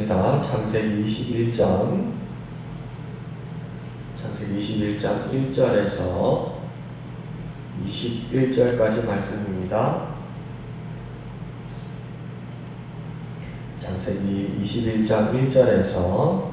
보겠습니다. 창세기 21장 1절에서 21절까지 말씀입니다. 창세기 21장 1절에서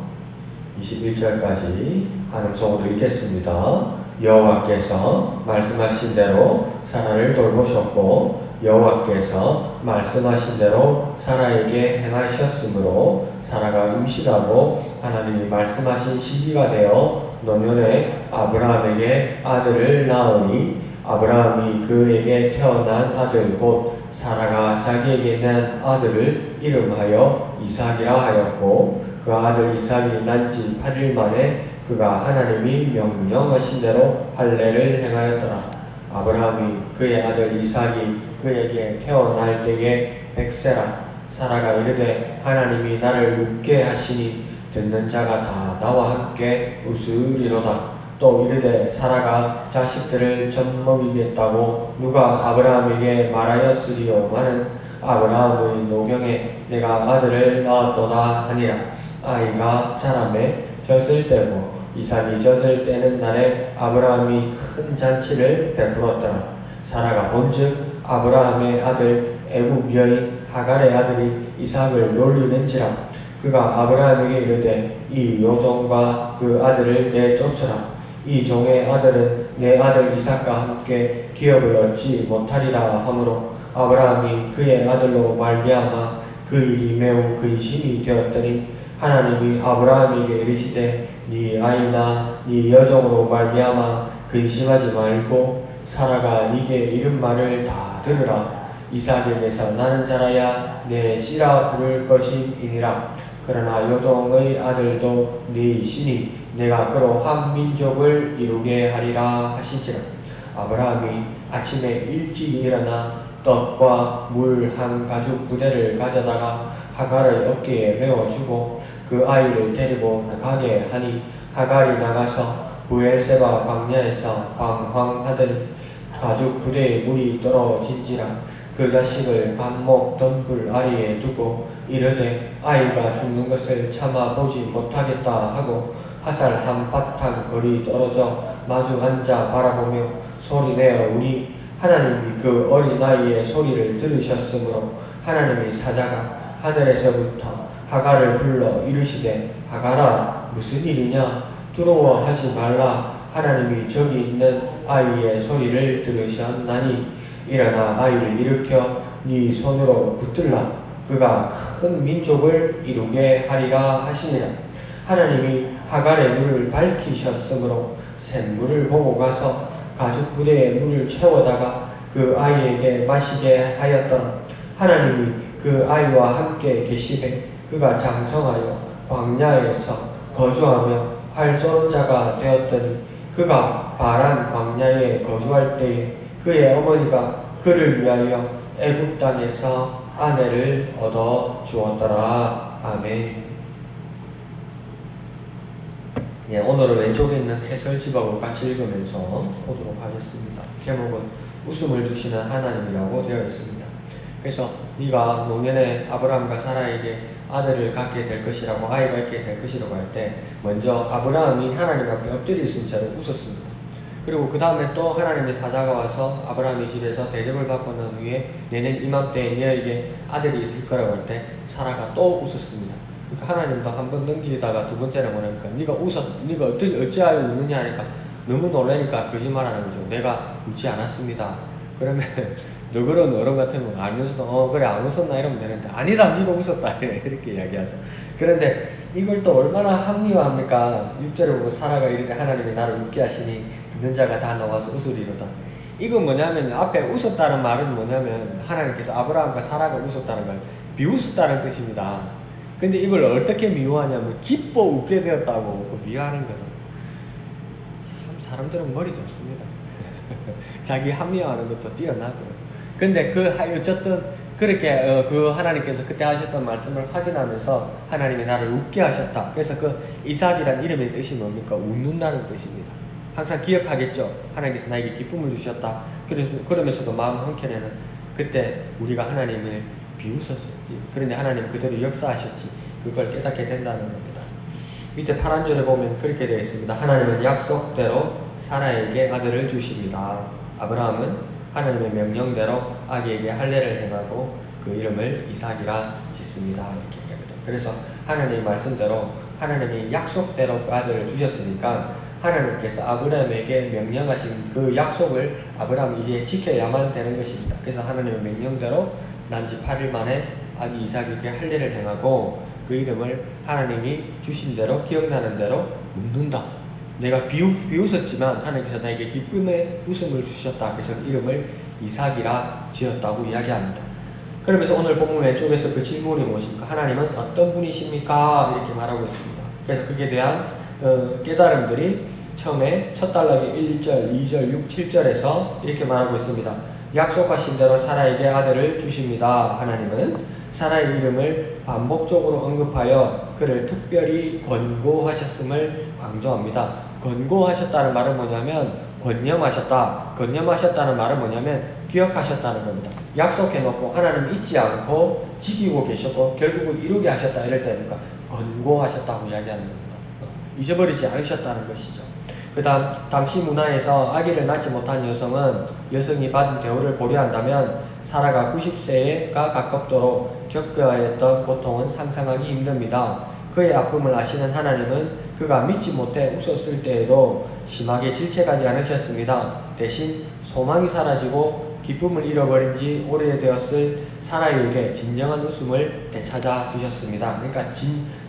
21절까지 한음성으로 읽겠습니다. 여호와께서 말씀하신 대로 사라를 돌보셨고 여호와께서 말씀하신 대로 사라에게 행하셨으므로 사라가 임신하고 하나님이 말씀하신 시기가 되어 노년에 아브라함에게 아들을 낳으니 아브라함이 그에게 태어난 아들 곧 사라가 자기에게 낳은 아들을 이름하여 이삭이라 하였고 그 아들 이삭이 난 지 8일 만에 그가 하나님이 명령하신 대로 할례를 행하였더라. 아브라함이 그의 아들 이삭이 그에게 태어날 때에 100세라. 사라가 이르되 하나님이 나를 웃게 하시니 듣는 자가 다 나와 함께 웃으리로다. 또 이르되 사라가 자식들을 젖먹이겠다고 누가 아브라함에게 말하였으리요마는 아브라함의 노경에 내가 아들을 낳았도다 하니라. 아이가 자라매 젖을 때고 이삭이 젖을 때는 날에 아브라함이 큰 잔치를 베풀었더라. 사라가 본즉 아브라함의 아들 애굽 여인 하갈의 아들이 이삭을 놀리는지라. 그가 아브라함에게 이르되 이 요종과 그 아들을 내쫓으라. 이 종의 아들은 내 아들 이삭과 함께 기업을 얻지 못하리라 하므로 아브라함이 그의 아들로 말미암아 그 일이 매우 근심이 되었더니 하나님이 아브라함에게 이르시되 네 아이나 네 여종으로 말미암아 근심하지 말고 사라가 네게 이른 말을 다 들으라. 이삭에게서 나는 자라야 내 씨라 부를 것이니라. 그러나 여종의 아들도 네이시니 내가 그로 한 민족을 이루게 하리라 하신지라. 아브라함이 아침에 일찍 일어나 떡과 물 한 가죽 부대를 가져다가 하갈의 어깨에 메워주고 그 아이를 데리고 가게 하니 하갈이 나가서 부엘세바 광야에서 방황하더니 가죽 부대에 물이 떨어진지라. 그 자식을 감목 덤불 아래에 두고 이르되 아이가 죽는 것을 참아보지 못하겠다 하고 화살 한 바탕 거리 떨어져 마주 앉아 바라보며 소리내어 우니 하나님이 그 어린 아이의 소리를 들으셨으므로 하나님의 사자가 하늘에서부터 하갈을 불러 이르시되 하갈아 무슨 일이냐 두려워하지 말라. 하나님이 저기 있는 아이의 소리를 들으셨나니 일어나 아이를 일으켜 네 손으로 붙들라. 그가 큰 민족을 이루게 하리라 하시니라. 하나님이 하갈의 눈을 밝히셨으므로 샘물을 보고 가서 가죽 부대에 물을 채워다가 그 아이에게 마시게 하였더라. 하나님이 그 아이와 함께 계시되 그가 장성하여 광야에서 거주하며 활 쏘는 자가 되었더니 그가 바란 광야에 거주할 때에 그의 어머니가 그를 위하여 애굽 땅에서 아내를 얻어 주었더라. 아멘. 예, 오늘은 왼쪽에 있는 해설집하고 같이 읽으면서 보도록 하겠습니다. 제목은 웃음을 주시는 하나님이라고 되어 있습니다. 그래서 네가 노년에 아브라함과 사라에게 아들을 갖게 될 것이라고 아이가 있게 될 것이라고 할 때 먼저 아브라함이 하나님 앞에 엎드려 있은 채로 웃었습니다. 그리고 그 다음에 또 하나님의 사자가 와서 아브라함의 집에서 대접을 받고 난 후에 내년 이맘때에 너에게 아들이 있을 거라고 할 때 사라가 또 웃었습니다. 그러니까 하나님도 한 번 넘기다가 두 번째는 뭐냐니까 네가 어찌하여 웃느냐 하니까 너무 놀라니까 거짓말하는 거죠. 내가 웃지 않았습니다. 그러면 너그러운 어른 같으면 알면서도 그래 안 웃었나 이러면 되는데 아니다 네가 웃었다 이렇게 이야기하죠. 그런데 이걸 또 얼마나 합리화합니까? 6절에 보면 사라가 이르되 하나님이 나를 웃게 하시니 듣는 자가 다 나와서 웃으리로다. 이건 뭐냐면 앞에 웃었다는 말은 뭐냐면 하나님께서 아브라함과 사라가 웃었다는 걸 비웃었다는 뜻입니다. 근데 이걸 어떻게 미워하냐면 기뻐 웃게 되었다고 미워하는 것은 참 사람들은 머리 좋습니다. 자기 합리화하는 것도 뛰어나고요. 근데 어쨌든 그렇게 그 하나님께서 그때 하셨던 말씀을 확인하면서 하나님이 나를 웃게 하셨다. 그래서 그 이삭이란 이름의 뜻이 뭡니까? 웃는다는 뜻입니다. 항상 기억하겠죠. 하나님께서 나에게 기쁨을 주셨다. 그러면서도 마음 한켠에는 그때 우리가 하나님을 비웃었었지. 그런데 하나님 그대로 역사하셨지. 그걸 깨닫게 된다는 겁니다. 밑에 파란 줄에 보면 그렇게 되어 있습니다. 하나님은 약속대로 사라에게 아들을 주십니다. 아브라함은 하나님의 명령대로 아기에게 할례를 행하고 그 이름을 이삭이라 짓습니다. 이렇게 얘기합니다. 그래서 하나님의 말씀대로 하나님이 약속대로 그 아들을 주셨으니까 하나님께서 아브라함에게 명령하신 그 약속을 아브라함이 이제 지켜야만 되는 것입니다. 그래서 하나님의 명령대로 난지 8일 만에 아기 이삭에게 할례를 행하고 그 이름을 하나님이 주신 대로 기억나는 대로 묻는다. 내가 비웃었지만 하나님께서 나에게 기쁨의 웃음을 주셨다. 그래서 이름을 이삭이라 지었다고 이야기합니다. 그러면서 오늘 본문 왼쪽에서 그 질문이 무엇입니까? 하나님은 어떤 분이십니까? 이렇게 말하고 있습니다. 그래서 그에 대한 깨달음들이 처음에 첫 단락의 1절, 2절, 6, 7절에서 이렇게 말하고 있습니다. 약속하신 대로 사라에게 아들을 주십니다. 하나님은 사라의 이름을 반복적으로 언급하여 그를 특별히 권고하셨음을 강조합니다. 권고하셨다는 말은 뭐냐면 권념하셨다. 권념하셨다는 말은 뭐냐면 기억하셨다는 겁니다. 약속해놓고 하나님 잊지 않고 지키고 계셨고 결국은 이루게 하셨다 이럴 때니까 권고하셨다고 이야기하는 겁니다. 잊어버리지 않으셨다는 것이죠. 그 다음 당시 문화에서 아기를 낳지 못한 여성이 받은 대우를 고려한다면 사라가 90세가 가깝도록 겪어야 했던 고통은 상상하기 힘듭니다. 그의 아픔을 아시는 하나님은 그가 믿지 못해 웃었을 때에도 심하게 질책하지 않으셨습니다. 대신 소망이 사라지고 기쁨을 잃어버린 지 오래되었을 사라에게 진정한 웃음을 되찾아 주셨습니다. 그러니까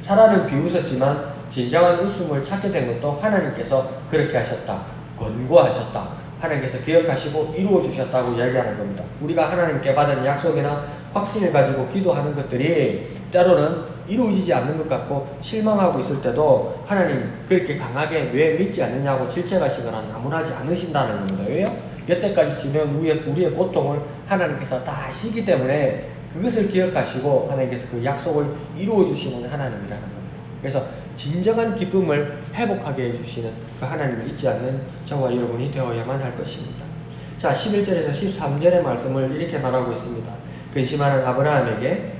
사라는 비웃었지만 진정한 웃음을 찾게 된 것도 하나님께서 그렇게 하셨다. 권고하셨다. 하나님께서 기억하시고 이루어 주셨다고 이야기하는 겁니다. 우리가 하나님께 받은 약속이나 확신을 가지고 기도하는 것들이 때로는 이루어지지 않는 것 같고 실망하고 있을 때도 하나님 그렇게 강하게 왜 믿지 않느냐고 질책하시거나 나무라지 않으신다는 겁니다. 왜요? 여태까지 지낸 우리의 고통을 하나님께서 다 아시기 때문에 그것을 기억하시고 하나님께서 그 약속을 이루어 주시는 하나님이라는 겁니다. 그래서 진정한 기쁨을 회복하게 해주시는 그 하나님을 잊지 않는 저와 여러분이 되어야만 할 것입니다. 자, 11절에서 13절의 말씀을 이렇게 말하고 있습니다. 근심하는 아브라함에게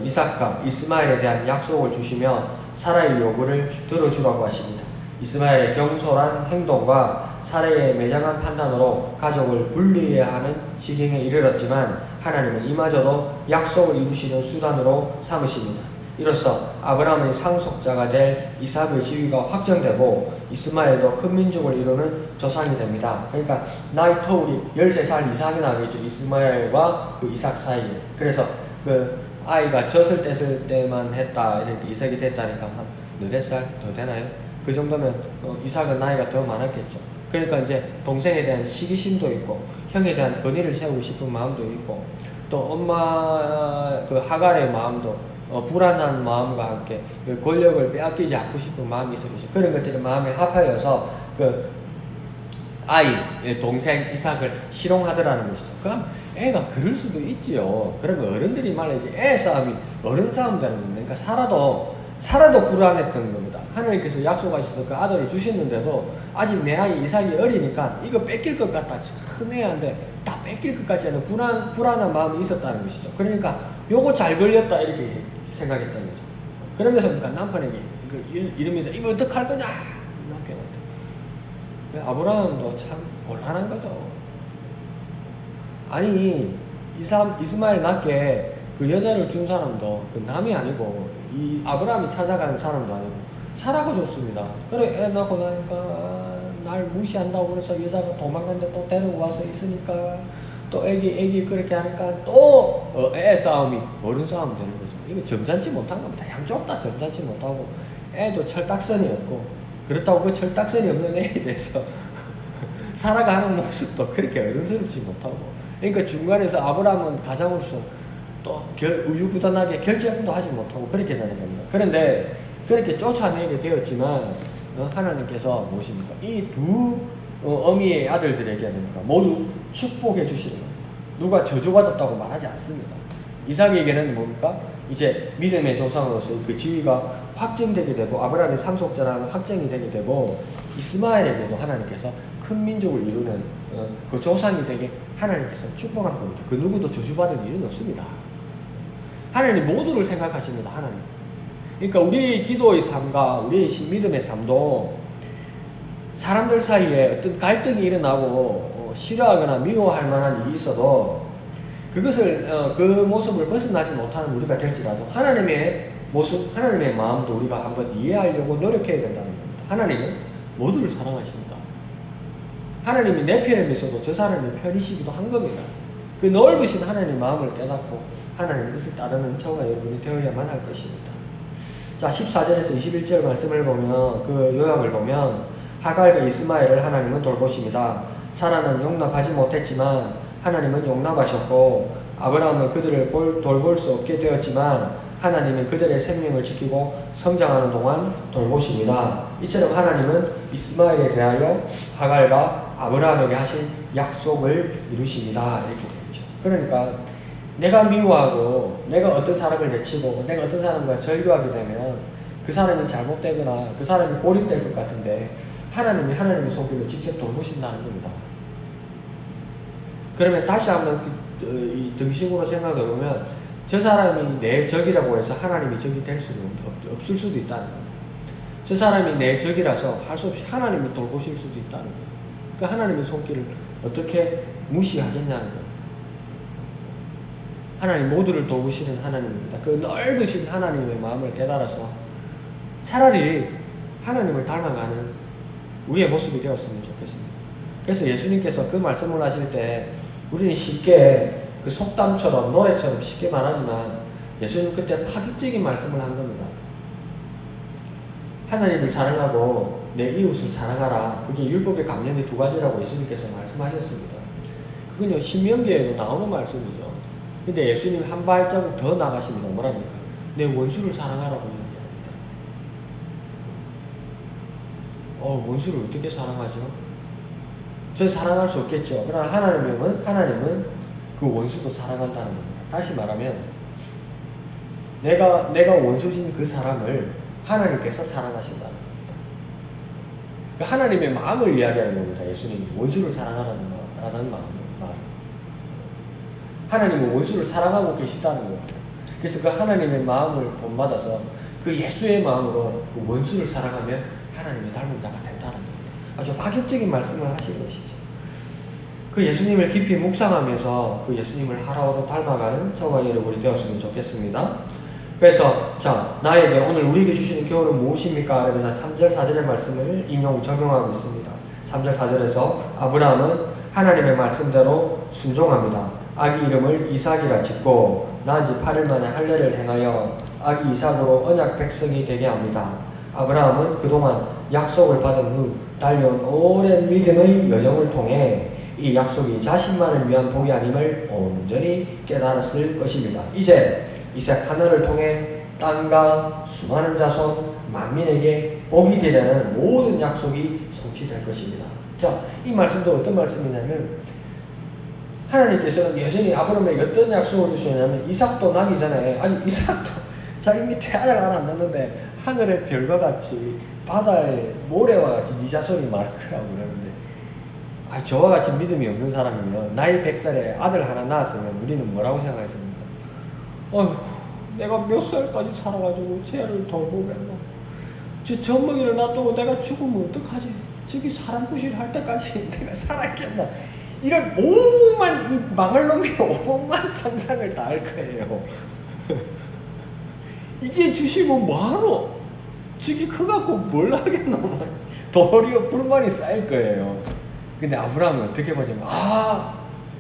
이삭과 이스마엘에 대한 약속을 주시며 사라의 요구를 들어주라고 하십니다. 이스마엘의 경솔한 행동과 사라의 매장한 판단으로 가족을 분리해야 하는 지경에 이르렀지만 하나님은 이마저도 약속을 이루시는 수단으로 삼으십니다. 이로써 아브라함의 상속자가 될 이삭의 지위가 확정되고 이스마엘도 큰 민족을 이루는 조상이 됩니다. 그러니까 나이 터울이 13살 이상이 나겠죠. 이스마엘과 그 이삭 사이에. 그래서 그 아이가 젖을 뗐을 때만 했다 이렇게 이삭이 됐다니까 한 4살 더 되나요? 그 정도면 이삭은 나이가 더 많았겠죠. 그러니까 이제 동생에 대한 시기심도 있고 형에 대한 권위를 세우고 싶은 마음도 있고 또 엄마 그 하갈의 마음도 불안한 마음과 함께 권력을 빼앗기지 않고 싶은 마음이 있었죠. 그런 것들이 마음에 합하여서 그 아이 동생 이삭을 희롱하더라는 것이죠. 그럼 애가 그럴 수도 있지요. 그러면 어른들이 말이지 애 싸움이 어른 싸움 되는 겁니다. 그러니까 살아도 불안했던 겁니다. 하나님께서 약속하셔서 그 아들을 주셨는데도 아직 내 아이 이삭이 어리니까 이거 뺏길 것 같다. 큰 애한테 다 뺏길 것 같지 않은 불안한 마음이 있었다는 것이죠. 그러니까 요거 잘 걸렸다 이렇게 생각했던 거죠. 그러면서 그러니까 남편에게 이럽니다. 이거 어떡할 거냐 남편한테. 아브라함도 참 곤란한 거죠. 아니 이스마엘 낳게 그 여자를 준 사람도 그 남이 아니고 이 아브라함이 찾아가는 사람도 아니고 사라가 줬습니다. 그래 애 낳고 나니까 날 무시한다고 그래서 여자가 도망갔는데 또 데리고 와서 있으니까 또 애기 그렇게 하니까 또 애 싸움이 어른 싸움 되는 거죠. 이거 점잖지 못한 겁니다. 양쪽 다 점잖지 못하고 애도 철딱선이 없고 그렇다고 그 철딱선이 없는 애에 대해서 살아가는 모습도 그렇게 어른스럽지 못하고 그러니까 중간에서 아브라함은 가장으로서 또 우유부단하게 결정도 하지 못하고 그렇게 되는 겁니다. 그런데 그렇게 쫓아내게 되었지만 하나님께서 무엇입니까? 이 두 어미의 아들들에게는 모두 축복해 주시는 겁니다. 누가 저주받았다고 말하지 않습니다. 이삭에게는 뭡니까? 이제 믿음의 조상으로서 그 지위가 확정되게 되고 아브라함의 상속자라는 확정이 되게 되고 이스마엘에게도 하나님께서 큰 민족을 이루는 그 조상이 되게 하나님께서 축복한 겁니다. 그 누구도 저주받을 일은 없습니다. 하나님 모두를 생각하십니다. 하나님. 그러니까 우리의 기도의 삶과 우리의 믿음의 삶도 사람들 사이에 어떤 갈등이 일어나고 싫어하거나 미워할 만한 일이 있어도 그것을 그 모습을 벗어나지 못하는 우리가 될지라도 하나님의 모습, 하나님의 마음도 우리가 한번 이해하려고 노력해야 된다는 겁니다. 하나님은 모두를 사랑하십니다. 하나님이 내 편에서도 저 사람의 편이시기도 한 겁니다. 그 넓으신 하나님의 마음을 깨닫고 하나님의 뜻을 따르는 저와 여러분이 되어야만 할 것입니다. 자, 14절에서 21절 말씀을 보면, 그 요약을 보면, 하갈과 이스마엘을 하나님은 돌보십니다. 사라는 용납하지 못했지만 하나님은 용납하셨고, 아브라함은 그들을 돌볼 수 없게 되었지만 하나님은 그들의 생명을 지키고 성장하는 동안 돌보십니다. 이처럼 하나님은 이스마엘에 대하여 하갈과 아브라함에게 하신 약속을 이루십니다. 이렇게 되죠. 그러니까 내가 미워하고 내가 어떤 사람을 내치고 내가 어떤 사람과 절교하게 되면 그 사람이 잘못되거나 그 사람이 고립될 것 같은데 하나님이 하나님의 손길로 직접 돌보신다는 겁니다. 그러면 다시 한번 이 등식으로 생각해 보면 저 사람이 내 적이라고 해서 하나님이 적이 될 수는 없을 수도 있다는 겁니다. 저 사람이 내 적이라서 할 수 없이 하나님이 돌보실 수도 있다는 거예요. 그 하나님의 손길을 어떻게 무시하겠냐는 거예요. 하나님 모두를 돌보시는 하나님입니다. 그 넓으신 하나님의 마음을 깨달아서 차라리 하나님을 닮아가는 우리의 모습이 되었으면 좋겠습니다. 그래서 예수님께서 그 말씀을 하실 때 우리는 쉽게 그 속담처럼 노래처럼 쉽게 말하지만 예수님 그때 파격적인 말씀을 한 겁니다. 하나님을 사랑하고 내 이웃을 사랑하라. 그게 율법의 강령의 두 가지라고 예수님께서 말씀하셨습니다. 그건요 신명기에도 나오는 말씀이죠. 근데 예수님 한 발자국 더 나가십니다. 뭐랍니까? 내 원수를 사랑하라고 이야기합니다. 원수를 어떻게 사랑하죠? 전 사랑할 수 없겠죠. 그러나 하나님은 그 원수도 사랑한다는 겁니다. 다시 말하면 내가 원수신 그 사람을 하나님께서 사랑하신다는 겁니다. 그 하나님의 마음을 이야기하는 겁니다. 예수님이 원수를 사랑하라는 마음. 하나님은 원수를 사랑하고 계시다는 겁니다. 그래서 그 하나님의 마음을 본받아서 그 예수의 마음으로 그 원수를 사랑하면 하나님의 닮은 자가 된다는 겁니다. 아주 파격적인 말씀을 하신 것이죠. 그 예수님을 깊이 묵상하면서 그 예수님을 하나로 닮아가는 저와 여러분이 되었으면 좋겠습니다. 그래서 나에게 오늘 우리에게 주시는 교훈은 무엇입니까? 그래서 3절 4절의 말씀을 적용하고 있습니다. 3절 4절에서 아브라함은 하나님의 말씀대로 순종합니다. 아기 이름을 이삭이라 짓고 낳은 지 8일 만에 할례를 행하여 아기 이삭으로 언약 백성이 되게 합니다. 아브라함은 그동안 약속을 받은 후 달려온 오랜 믿음의 여정을 통해 이 약속이 자신만을 위한 복이 아님을 온전히 깨달았을 것입니다. 이제 이삭 하나를 통해 땅과 수많은 자손 만민에게 복이 되려는 모든 약속이 성취될 것입니다. 자, 이 말씀도 어떤 말씀이냐면 하나님께서는 여전히 아브라함에게 어떤 약속을 주시냐면 이삭도 나기 전에 이삭도 자기 밑에 아들 하나 안 낳는데 하늘의 별과 같이 바다의 모래와 같이 네 자손이 많을 거라고 그러는데 저와 같이 믿음이 없는 사람이면 나이 100살에 아들 하나 낳았으면 우리는 뭐라고 생각했습니까? 내가 몇 살까지 살아가지고 쟤를 돌보겠노? 저 젖먹이를 놔두고 내가 죽으면 어떡하지? 저기 사람 구실 할 때까지 내가 살았겠나? 이런 오만 이 망할 놈이 오만 상상을 다 할 거예요. 이제 주시면 뭐하노? 저기 커갖고 뭘 하겠노? 도리어 불만이 쌓일 거예요. 근데 아브라함은 어떻게 보냐면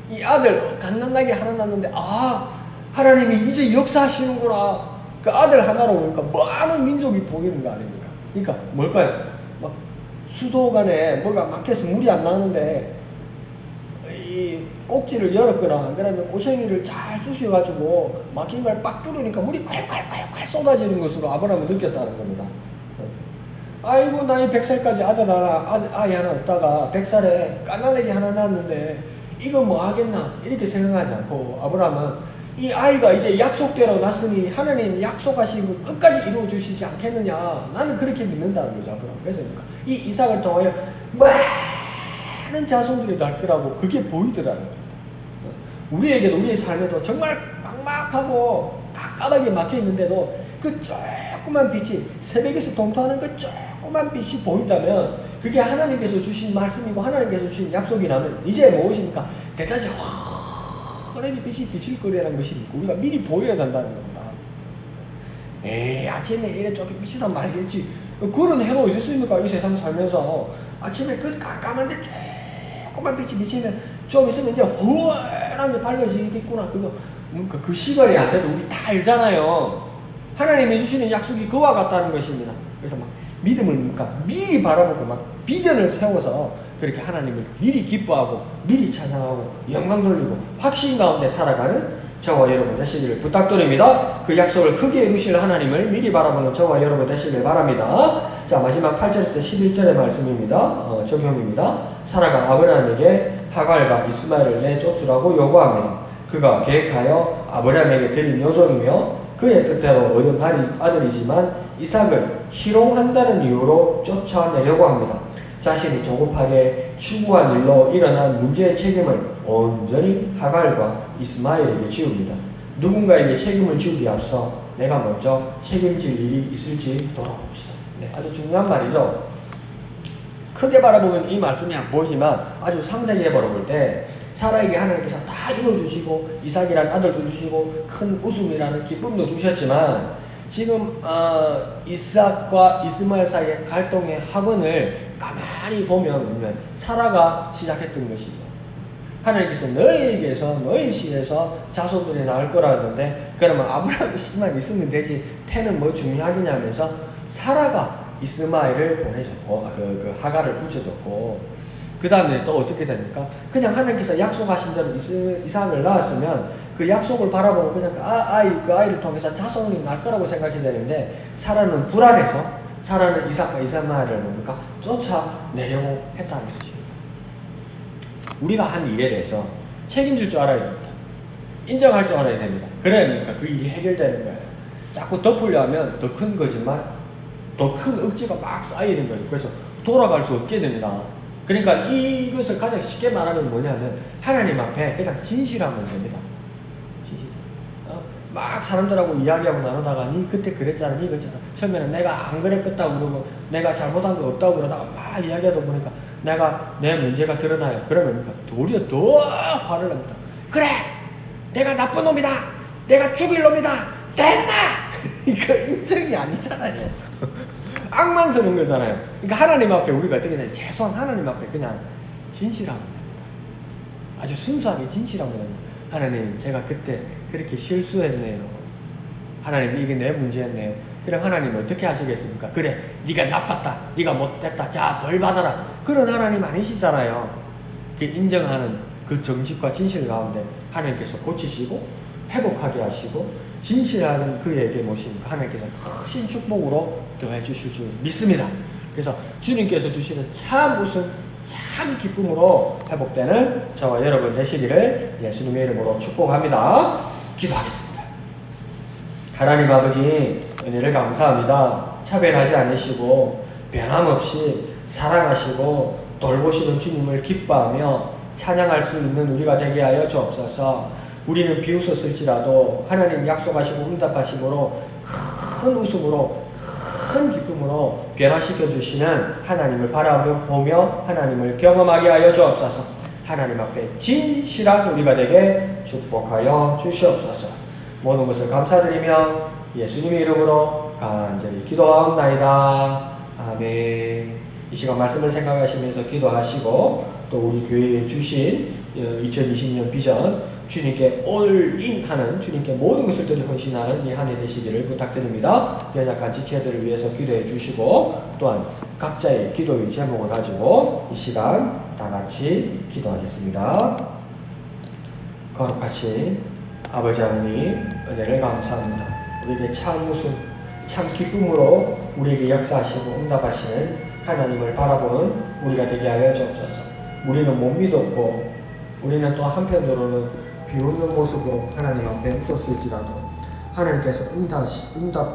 이 아들 갓난아기 하나 낳는데 하나님이 이제 역사하시는구나. 그 아들 하나로 보니까 많은 민족이 보이는 거 아닙니까? 그러니까 뭘까요? 막 수도관에 뭐가 막혀서 물이 안 나는데 이 꼭지를 열었거나 그다음에 고생이를 잘 쑤셔가지고 막힌 걸 빡 뚫으니까 물이 콸콸콸콸 쏟아지는 것으로 아브라함은 느꼈다는 겁니다. 아이고 나이 100살까지 아이 하나 없다가 100살에 갓난아기 하나 낳았는데 이거 뭐 하겠나 이렇게 생각하지 않고 아브라함은 이 아이가 이제 약속대로 났으니 하나님 약속하신 거 끝까지 이루어 주시지 않겠느냐 나는 그렇게 믿는다는 거죠. 아브라함. 그래서 이 이삭을 통하여 많은 자손들이 날 거라고 그게 보이더라는 겁니다. 우리에게도 우리의 삶에도 정말 막막하고 깜깜하게 막혀 있는데도 그 조그만 빛이 새벽에서 동토하는 그 조그만 빛이 보인다면 그게 하나님께서 주신 말씀이고 하나님께서 주신 약속이라면 이제 무엇입니까? 대낮에 환하게 빛이 비칠 거라는 것입니까? 우리가 미리 보여야 된다는 겁니다. 아침에 이래 조금 빛이란 말겠지. 그런 해가 어디 있습니까? 이 세상 살면서 아침에 그 깜깜한데 조그만 빛이 비치면 좀 있으면 이제 환하게 밝아지겠구나. 그 시간이 안 돼도 우리 다 알잖아요. 하나님이 주시는 약속이 그와 같다는 것입니다. 그래서 막 믿음을 미리 바라보고 막 비전을 세워서 그렇게 하나님을 미리 기뻐하고 미리 찬양하고 영광 돌리고 확신 가운데 살아가는 저와 여러분 되시기를 부탁드립니다. 그 약속을 크게 이루실 하나님을 미리 바라보는 저와 여러분 되시길 바랍니다. 자, 마지막 8절에서 11절의 말씀입니다. 적용입니다. 사라가 아브라함에게 하갈과 이스마엘을 내쫓으라고 요구합니다. 그가 계획하여 아브라함에게 드린 요정이며 그의 뜻대로 얻은 아들이지만 이삭을 희롱한다는 이유로 쫓아내려고 합니다. 자신이 조급하게 추구한 일로 일어난 문제의 책임을 온전히 하갈과 이스마엘에게 지웁니다. 누군가에게 책임을 지우기 앞서 내가 먼저 책임질 일이 있을지 돌아봅시다. 아주 중요한 말이죠. 크게 바라보면 이 말씀이 안 보이지만 아주 상세히 바라볼 때 사라에게 하나님께서 다 이루어주시고 이삭이라는 아들도 주시고 큰 웃음이라는 기쁨도 주셨지만 지금 이삭과 이스마엘 사이의 갈등의 학원을 가만히 보면 사라가 시작했던 것이죠. 하나님께서 너희에게서 너희 씨에서 자손들이 나올 거라 했는데 그러면 아브라함 씨만 있으면 되지 태는 뭐 중요하겠냐면서 사라가 이스마엘을 보내줬고 그 하갈을 붙여줬고 그 다음에 또 어떻게 됩니까? 그냥 하나님께서 약속하신 대로 이삭을 낳았으면 그 약속을 바라보고 그냥 그 아이를 통해서 자손이 날 거라고 생각이 되는데 사라는 불안해서 사라는 이삭과 이스마엘을 뭡니까? 쫓아내려고 했다는 것입니다. 우리가 한 일에 대해서 책임질 줄 알아야 됩니다. 인정할 줄 알아야 됩니다. 그러니까 그 일이 해결되는 거예요. 자꾸 덮으려 하면 더 큰 거짓말, 더 큰 억지가 막 쌓이는 거예요. 그래서 돌아갈 수 없게 됩니다. 그러니까 이것을 가장 쉽게 말하면 뭐냐면 하나님 앞에 그냥 진실하면 됩니다. 진실. 막 사람들하고 이야기하고 나누다가 니 그때 그랬잖아, 니 그랬잖아. 처음에는 내가 안 그랬겠다고 그러고 내가 잘못한 거 없다고 그러다가 막 이야기하다 보니까 내 문제가 드러나요. 그러면 도리어 더 화를 납니다. 그래! 내가 나쁜 놈이다! 내가 죽일 놈이다! 됐나! 이거 인정이 아니잖아요. 악만스러운 거잖아요. 그러니까 하나님 앞에 우리가 어떻게 되냐. 최소한 하나님 앞에 그냥 진실하면 됩니다. 아주 순수하게 진실하면 됩니다. 하나님, 제가 그때 그렇게 실수했네요. 하나님, 이게 내 문제였네요. 그럼 하나님 어떻게 하시겠습니까? 그래, 네가 나빴다. 네가 못됐다. 자, 벌 받아라. 그런 하나님 아니시잖아요. 그 인정하는 그 정직과 진실 가운데 하나님께서 고치시고 회복하게 하시고 진실하는 그에게 모십니까? 하나님께서 크신 축복으로 더해 주실 줄 믿습니다. 그래서 주님께서 주시는 참 웃음, 참 기쁨으로 회복되는 저와 여러분 되시기를 예수님의 이름으로 축복합니다. 기도하겠습니다. 하나님 아버지, 은혜를 감사합니다. 차별하지 않으시고 변함없이 사랑하시고 돌보시는 주님을 기뻐하며 찬양할 수 있는 우리가 되게 하여 주옵소서. 우리는 비웃었을지라도 하나님 약속하시고 응답하심으로 큰 웃음으로 큰 기쁨으로 변화시켜 주시는 하나님을 바라보며 하나님을 경험하게 하여 주옵소서. 하나님 앞에 진실한 우리가 되게 축복하여 주시옵소서. 모든 것을 감사드리며 예수님의 이름으로 간절히 기도하옵나이다. 아멘. 이 시간 말씀을 생각하시면서 기도하시고 또 우리 교회에 주신 2020년 비전 주님께 올인하는 주님께 모든 것을 들여 헌신하는 이 한 해 되시기를 부탁드립니다. 연약한 지체들을 위해서 기도해 주시고 또한 각자의 기도의 제목을 가지고 이 시간 다 같이 기도하겠습니다. 거룩하신 아버지 하나님, 은혜를 감사합니다. 우리에게 참 웃음, 참 기쁨으로 우리에게 역사하시고 응답하시는 하나님을 바라보는 우리가 되게 하여 주옵소서. 우리는 못 믿었고 우리는 또 한편으로는 비웃는 모습으로 하나님 앞에 웃었을지라도 하나님께서 응답